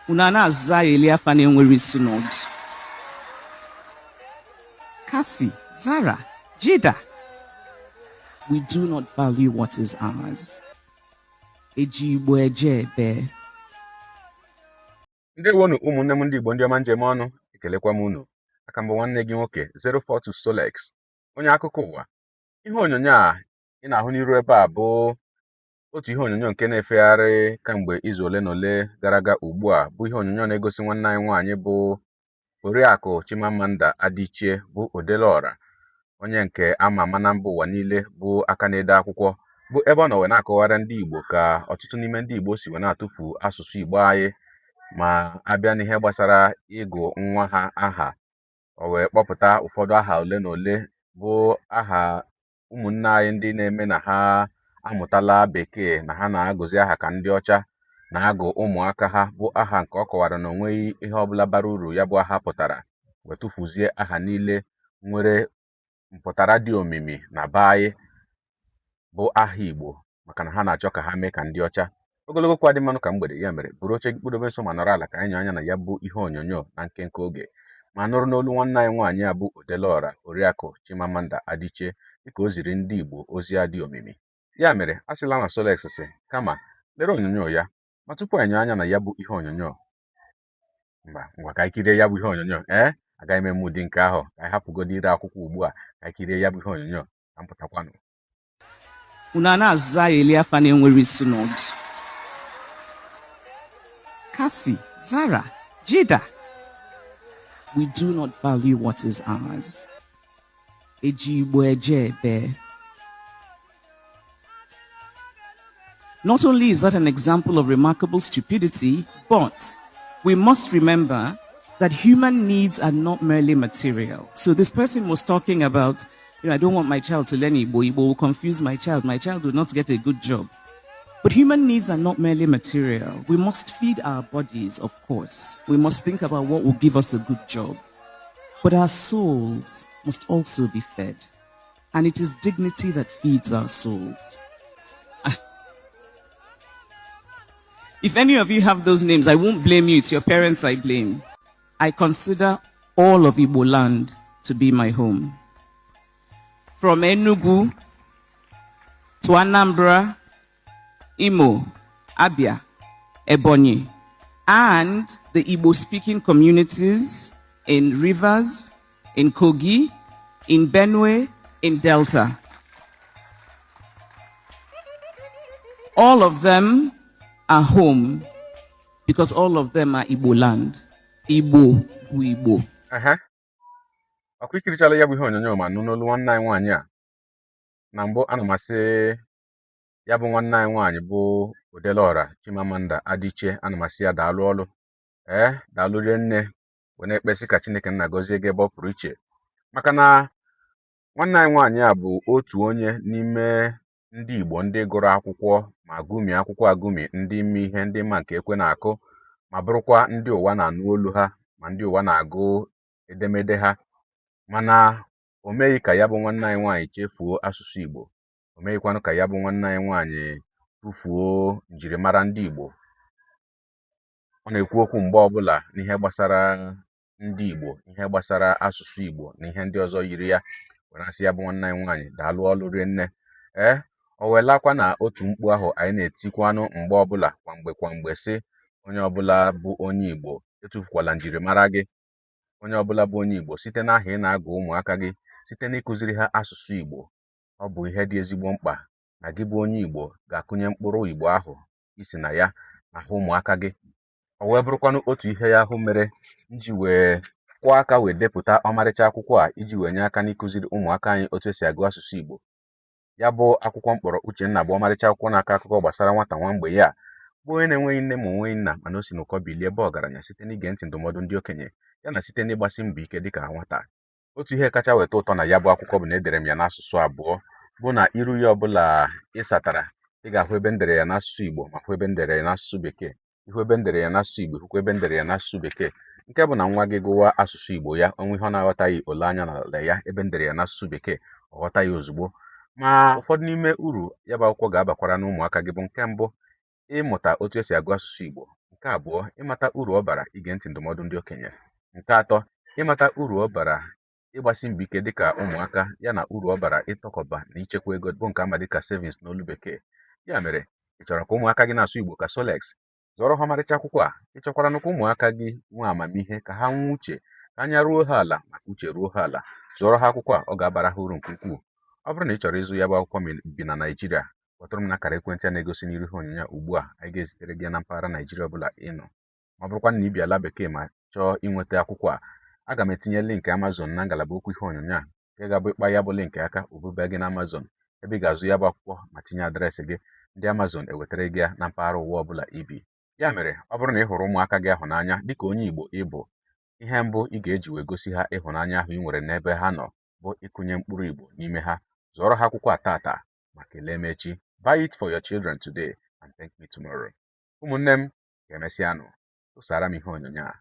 Unana Zaelia Fani Nwere Synod. Cassie, Zara, Jida. We do not value what is ours. Ejigbo eje ebe. Ndewonu ụmụnne m ndị Igbo ndị ọma njem ọnụ, ekelekwa m unu. Aka mbụ nwanne gị nwoke 042 Solex, onye akụkọ ụwa. Ihe onyonyo a ị na-ahụ n'iru ebe a bụ otu ihe onyonyo nke na-efegharị kamgbe izu ole na ole gara aga ugbu a, bụ ihe onyonyo na-egosi nwanne anyị nwaanyị bụ Oriakụ Chimamanda Adichie bụ Odelora, onye nke ama ama na mba ụwa niile bụ aka na-ede akwụkwọ, bụ ebe ọ nọ wee na-akọwara ndị Igbo ka ọtụtụ n'ime ndị Igbo si wee na-atụfu asụsụ Igbo anyị ma abịa n'ihe gbasara ịgụ nwa ha aha. O wee kpọpụta ụfọdụ aha ole na ole bụ aha ụmụnne anyị ndị na-eme na ha amụtala bekee na ha na-agụzi aha ka ndị ọcha na-agụ ụmụaka ha, bụ aha nke ọ kọwara na onweghị ihe ọbụla bara uru ya bụ aha pụtara, wee tụfuzie aha niile nwere mpụtara dị omimi na be anyị bụ aha Igbo, maka na ha na-achọ ka ha mee ka ndị ọcha. Ogologo kwa dị mmanụ ka mgbede, ya mere bụrụ oche gị kpụdobe nso ma nọrọ ala ka anyị anya na ya bụ ihe onyonyo na nkenke oge, ma nụrụ n'olu nwanne anyị nwaanyị a bụ Odelora Oriakụ Chimamanda Adichie dịka o ziri ndị Igbo ozi ya dị omimi. Ya mere a sịla na Solex sị kama lere onyonyo ya, ma tupu anyị anya na ya bụ ihe onyonyo, ngwa ka anyị kirie ya bụ ihe onyonyo. Agaghị m eme ụdị nke ahụ, ka anyị hapụgodo ire akwụkwọ ugbu a, ka anyị kirie ya bụ ihe onyonyo ka m pụtakwanụ. Unana Zaelia Fani Nwere Synod. Cassie, Zara, Jida. We do not value what is ours. Ejigbo eje ebe. Not only is that an example of remarkable stupidity, but we must remember that human needs are not merely material. So this person was talking about, I don't want my child to learn Igbo. Igbo will confuse my child. My child will not get a good job. But human needs are not merely material. We must feed our bodies, of course. We must think about what will give us a good job. But our souls must also be fed. And it is dignity that feeds our souls. If any of you have those names, I won't blame you. It's your parents I blame. I consider all of Igbo land to be my home. From Enugu to Anambra, Imo, Abia, Ebonyi, and the Igbo-speaking communities in Rivers, in Kogi, in Benue, in Delta. All of them are home because all of them are Igbo land. Igbo bụ Igbo. Ọkwa ikirichala ya bụ ihe onyonyo ma nụ n'olu nwanne anyị nwaanyị a. Na mbụ ana m asị ya bụ nwanne anyị nwaanyị bụ Odelora Chimamanda Adichie, ana m asị ya daalụ ọlụ. Daalụ rinne, wee na-ekpesi ka Chineke nna gọzie gị ebe ọ pụrụ iche, maka na nwanne anyị nwaanyị a bụ otu onye n'ime ndị Igbo ndị gụrụ akwụkwọ ma gụmie akwụkwọ agụmi, ndị ime ihe ndị mma nke ekwe na-akụ, ma bụrụkwa ndị ụwa na-anụ olu ha, ma ndị ụwa na-agụ edemede ha. Mana o meghị ka ya bụ nwanne anyị nwaanyị chefuo asụsụ Igbo. O meghịkwanụ ka ya bụ nwanne anyị nwaanyị tụfuo njirimara ndị Igbo. Ọ na-ekwu okwu mgbe ọbụla n'ihe gbasara ndị Igbo, ihe gbasara asụsụ Igbo na ihe ndị ọzọ yiri ya. Were asị ya bụ nwanne anyị nwaanyị daalụ ọlụ rinne. O welakwa na otu mkpu ahụ anyị na-etikwanụ mgbe ọbụla kwamgbe sị onye ọbụla bụ onye Igbo etufukwala njirimara gị. Onye ọbụla bụ onye Igbo, site n'aha ị na-agụ ụmụaka gị, site n'ịkụziri ha asụsụ Igbo, ọ bụ ihe dị ezigbo mkpa na gị bụ onye Igbo ga-akụnye mkpụrụ Igbo ahụ isi na ya n'ahụ ụmụaka gị. O wee bụrụkwanụ otu ihe ya ahụ mere nji wee kwụọ aka wee depụta ọmarịcha akwụkwọ a iji wee nye aka n'ịkụziri ụmụaka anyị otu esi agụ asụsụ Igbo. Ya bụ akwụkwọ mkpọrọ Uchenna bụ ọmarịcha akwụkwọ na-akọ akụkọ gbasara nwata nwa mgbe ya bụ onye na-enweghị nne ma onweghị nna, mana o si n'ụkọ bilie ebe ọgaranya site n'ige ntị ndụmọdụ ndị okenye ya na site n'ịgbasi mbọ ike dịka nwata. Otu ihe kacha weta ụtọ na ya bụ akwụkwọ bụ na edere m ya n'asụsụ abụọ, bụ na iru ya ọbụla ị satara ị ga-ahụ ebe ndere ya n'asụsụ Igbo ma hụ ebe ndere ya n'asụsụ Bekee. Ihu ebe ndere ya n'asụsụ Igbo, hụkwa ebe ndere ya n'asụsụ Bekee, nke bụ na nwa gị gụwa asụsụ Igbo ya, onwe ihe ọ na-aghọtaghị, ole anya n'ala ya ebe ndere ya n'asụsụ Bekee, ọ ghọta ya ozugbo. Ma ụfọdụ n'ime uru ya bụ akwụkwọ ga-abakwara n'ụmụaka gị bụ nke mbụ, ịmụta otu esi agụ asụsụ Igbo, Nke abụọ, ịmata uru ọ bara ige ntị ndụmọdụ ndị okenye. Nke atọ, ịmata uru ọ bara ịgbasi mbọ ike dịka ụmụaka ya na uru ọ bara ịtọkọba na ichekwa ego bụ nke ama dịka savings n'olu bekee. Ya mere, ị chọrọ ka ụmụaka gị na-asụ Igbo ka Solex? Zụọrọ ha ọmarịcha akwụkwọ a. Ị chọkwara ka ụmụaka gị nwee amamihe, ka ha nwee uche, ka anya ruo ha ala maka uche ruo ha ala, zụọrọ ha akwụkwọ a. Ọ ga-abara ha uru nke ukwuu. Ọ bụrụ na ị chọrọ ịzụ ya bụ akwụkwọ ma bi na Naịjirịa, kpọtụrụ m na akara ekwentị a na-egosi n'iru ihe onyonyo ugbu a. Anyị ga-ezitere gị na mpaghara Naịjirịa ọbụla ị nọ. Ma ọ bụrụkwa na ị bi ala bekee ma chọọ inweta akwụkwọ a, aga m etinye link Amazon na ngalaba okwu ihe onyonyo a, nke ga-abụ ịkpa ya bụ link aka obube gị na Amazon, ebe ị ga-azụ ya bụ akwụkwọ ma tinye adreesị gị. Ndị Amazon ewetara gị ya na mpaghara ụwa ọbụla ibi. Ya mere, ọ bụrụ na ị hụrụ ụmụaka gị ahụ n'anya dịka onye Igbo ịbụ, ihe mbụ ị ga-eji wee gosi ha ịhụnanya ahụ ị nwere n'ebe ha nọ bụ ịkụnye mkpụrụ Igbo n'ime ha. Zụọrọ ha akwụkwọ a tata ma kelee m echi. Buy it for your children today and thank me tomorrow. Ụmụnne m, ga-emesịanụ. Tụsara m ihe onyonyo a.